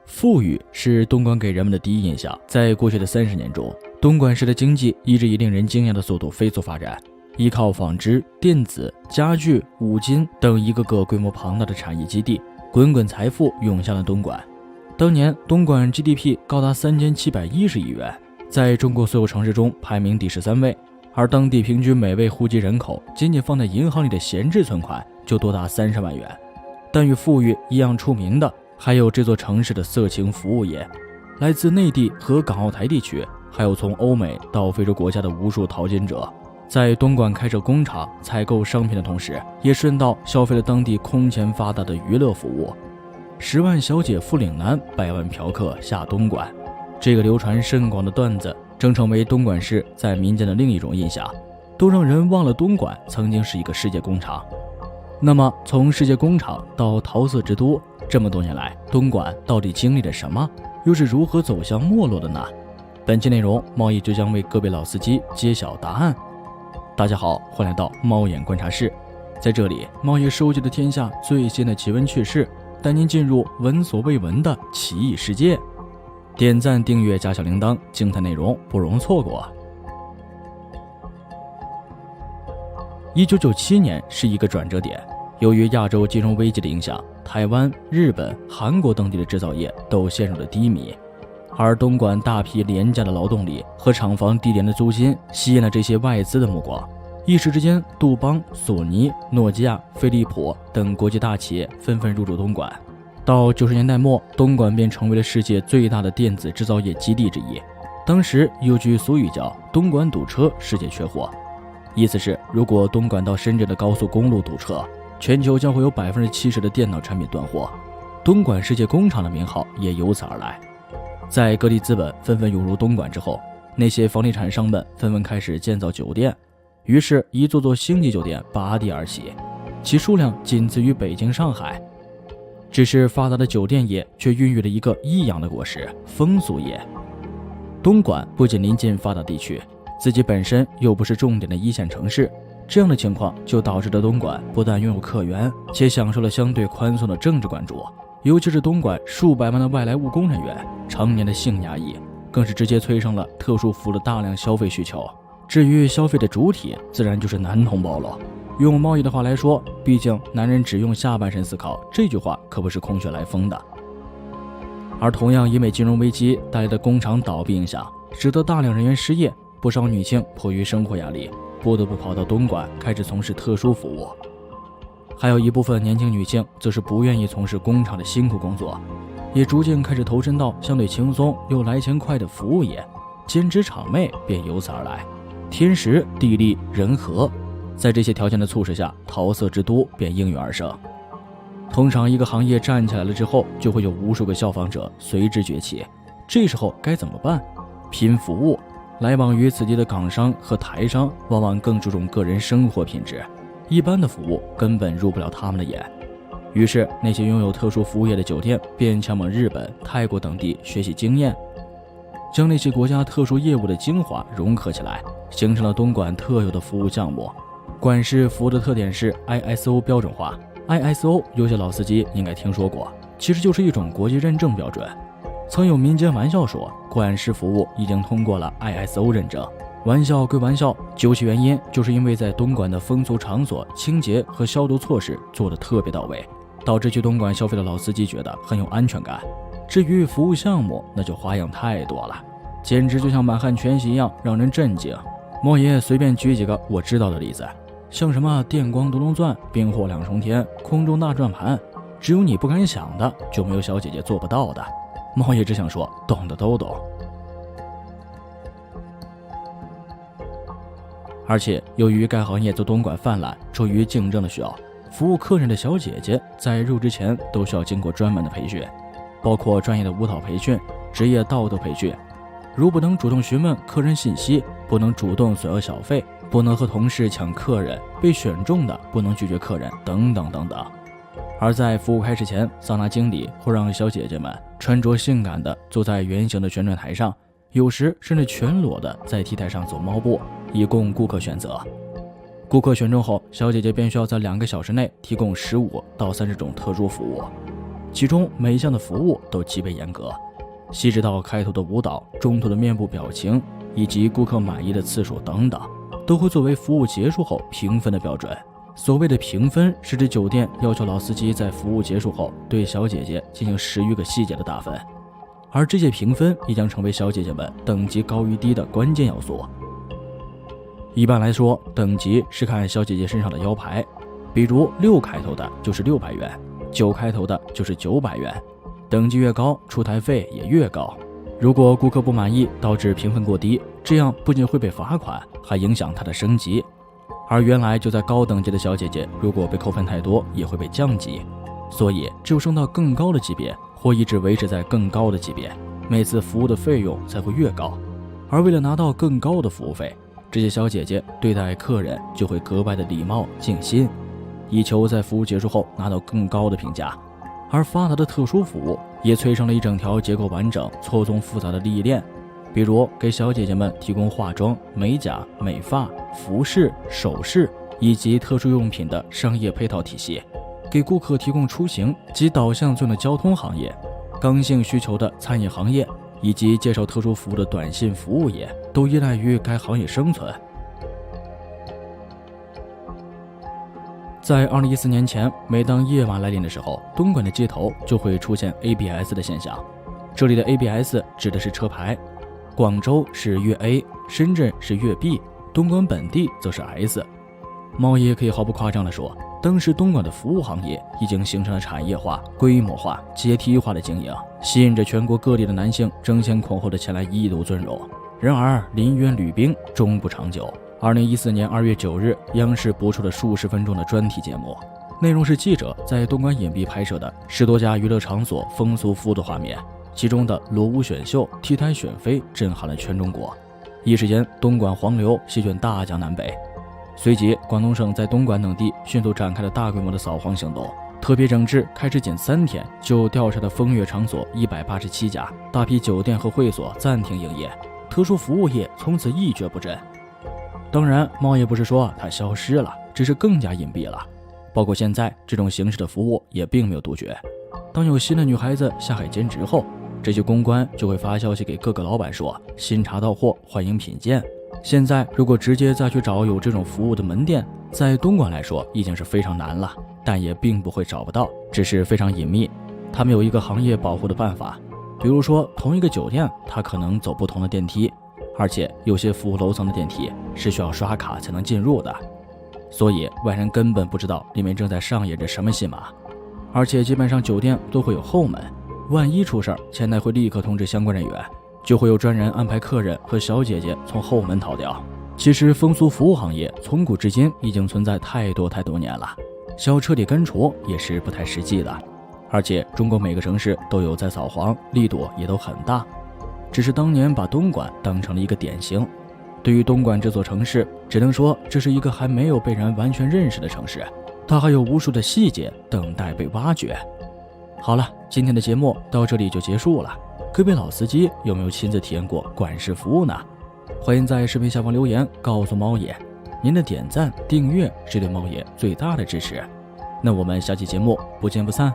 富裕是东莞给人们的第一印象。在过去的30年中，东莞市的经济一直以令人惊讶的速度飞速发展，依靠纺织、电子、家具、五金等一个个规模庞大的产业基地，滚滚财富涌向了东莞。当年东莞 GDP 高达3710亿元，在中国所有城市中排名第13位，而当地平均每位户籍人口仅仅放在银行里的闲置存款就多达30万元。但与富裕一样出名的还有这座城市的色情服务业。来自内地和港澳台地区，还有从欧美到非洲国家的无数淘金者，在东莞开设工厂采购商品的同时，也顺道消费了当地空前发达的娱乐服务。10万小姐赴岭南，100万嫖客下东莞，这个流传甚广的段子正成为东莞市在民间的另一种印象，都让人忘了东莞曾经是一个世界工厂。那么从世界工厂到桃色之都，这么多年来东莞到底经历了什么，又是如何走向没落的呢？本期内容猫爷就将为各位老司机揭晓答案。大家好，欢迎来到猫眼观察室，在这里猫爷收集的天下最新的奇闻趣事，带您进入闻所未闻的奇异世界。点赞订阅加小铃铛，精彩内容不容错过。1997年是一个转折点，由于亚洲金融危机的影响，台湾、日本、韩国等地的制造业都陷入了低迷，而东莞大批廉价的劳动力和厂房低廉的租金吸引了这些外资的目光。一时之间，杜邦、索尼、诺基亚、飞利浦等国际大企业纷纷入驻东莞。到90年代末，东莞便成为了世界最大的电子制造业基地之一。当时有句俗语叫东莞堵车，世界缺货，意思是如果东莞到深圳的高速公路堵车，全球将会有70%的电脑产品断货。东莞世界工厂的名号也由此而来。在各地资本纷纷涌入东莞之后，那些房地产商们纷纷开始建造酒店，于是一座座星级酒店拔地而起，其数量仅次于北京、上海。只是发达的酒店业却孕育了一个异样的果实——风俗业。东莞不仅临近发达地区，自己本身又不是重点的一线城市，这样的情况就导致了东莞不但拥有客源，且享受了相对宽松的政治关注。尤其是东莞数百万的外来务工人员常年的性压抑，更是直接催生了特殊服务的大量消费需求。至于消费的主体，自然就是男同胞了。用猫爷的话来说，毕竟男人只用下半身思考，这句话可不是空穴来风的。而同样因为金融危机带来的工厂倒闭影响，使得大量人员失业，不少女性迫于生活压力，不得不跑到东莞开始从事特殊服务。还有一部分年轻女性则是不愿意从事工厂的辛苦工作，也逐渐开始投身到相对轻松又来钱快的服务业，兼职厂妹便由此而来。天时地利人和，在这些条件的促使下，桃色之都便应运而生。通常一个行业站起来了之后，就会有无数个效仿者随之崛起，这时候该怎么办？拼服务。来往于此地的港商和台商往往更注重个人生活品质，一般的服务根本入不了他们的眼。于是那些拥有特殊服务业的酒店便前往日本、泰国等地学习经验，将那些国家特殊业务的精华融合起来，形成了东莞特有的服务项目。莞式服务的特点是 ISO 标准化。 ISO 有些老司机应该听说过，其实就是一种国际认证标准。曾有民间玩笑说，莞式服务已经通过了 ISO 认证。玩笑归玩笑，究其原因，就是因为在东莞的风俗场所清洁和消毒措施做得特别到位，导致去东莞消费的老司机觉得很有安全感。至于服务项目，那就花样太多了，简直就像满汉全席一样让人震惊。猫爷随便举几个我知道的例子，像什么电光独龙钻、冰火两重天、空中大转盘，只有你不敢想的，就没有小姐姐做不到的。猫爷只想说，懂的都懂。而且由于该行业在东莞泛滥，出于竞争的需要，服务客人的小姐姐在入职前都需要经过专门的培训，包括专业的舞蹈培训、职业道德培训，如不能主动询问客人信息，不能主动索要小费，不能和同事抢客人，被选中的不能拒绝客人，等等等等。而在服务开始前，桑拿经理会让小姐姐们穿着性感的坐在圆形的旋转台上，有时甚至全裸的在 T 台上走猫步，以供顾客选择。顾客选中后，小姐姐便需要在2个小时内提供15到30种特殊服务，其中每一项的服务都极为严格，细致到开头的舞蹈、中途的面部表情以及顾客满意的次数等等，都会作为服务结束后评分的标准。所谓的评分是指酒店要求老司机在服务结束后对小姐姐进行10余个细节的打分，而这些评分也将成为小姐姐们等级高与低的关键要素。一般来说，等级是看小姐姐身上的腰牌，比如6开头的就是600元，9开头的就是900元，等级越高，出台费也越高。如果顾客不满意导致评分过低，这样不仅会被罚款，还影响他的升级。而原来就在高等级的小姐姐，如果被扣分太多，也会被降级。所以只有升到更高的级别，或一直维持在更高的级别，每次服务的费用才会越高。而为了拿到更高的服务费，这些小姐姐对待客人就会格外的礼貌尽心，以求在服务结束后拿到更高的评价。而发达的特殊服务也催生了一整条结构完整、错综复杂的利益链，比如给小姐姐们提供化妆、美甲、美发、服饰、首饰以及特殊用品的商业配套体系，给顾客提供出行及导向作用的交通行业，刚性需求的餐饮行业，以及介绍特殊服务的短信服务业，都依赖于该行业生存。在2014年前，每当夜晚来临的时候，东莞的街头就会出现 ABS 的现象。这里的 ABS 指的是车牌，广州是粤 A， 深圳是粤 B， 东莞本地则是 S。 猫爷可以毫不夸张地说，当时东莞的服务行业已经形成了产业化、规模化、阶梯化的经营，吸引着全国各地的男性争先恐后的前来一睹尊荣。然而临渊旅兵终不长久。2014年2月9日，央视播出了数十分钟的专题节目，内容是记者在东莞隐蔽拍摄的10多家娱乐场所风俗服务的画面，其中的裸舞选秀、T台选妃震撼了全中国，一时间东莞黄流席卷大江南北。随即广东省在东莞等地迅速展开了大规模的扫黄行动，特别整治开始仅3天就调查的风月场所187家，大批酒店和会所暂停营业，特殊服务业从此一蹶不振。当然，猫也不是说它消失了，只是更加隐蔽了。包括现在这种形式的服务也并没有杜绝。当有新的女孩子下海兼职后，这些公关就会发消息给各个老板说新茶到货，欢迎品鉴。现在如果直接再去找有这种服务的门店，在东莞来说已经是非常难了，但也并不会找不到，只是非常隐秘。他们有一个行业保护的办法，比如说同一个酒店，它可能走不同的电梯，而且有些服务楼层的电梯是需要刷卡才能进入的，所以外人根本不知道里面正在上演着什么戏码。而且基本上酒店都会有后门，万一出事儿，前台会立刻通知相关人员，就会有专人安排客人和小姐姐从后门逃掉。其实风俗服务行业从古至今已经存在太多年了，想要彻底根除也是不太实际的。而且中国每个城市都有在扫黄，力度也都很大，只是当年把东莞当成了一个典型。对于东莞这座城市，只能说这是一个还没有被人完全认识的城市，它还有无数的细节等待被挖掘。好了，今天的节目到这里就结束了。各位老司机有没有亲自体验过管事服务呢？欢迎在视频下方留言告诉猫爷，您的点赞订阅是对猫爷最大的支持。那我们下期节目不见不散。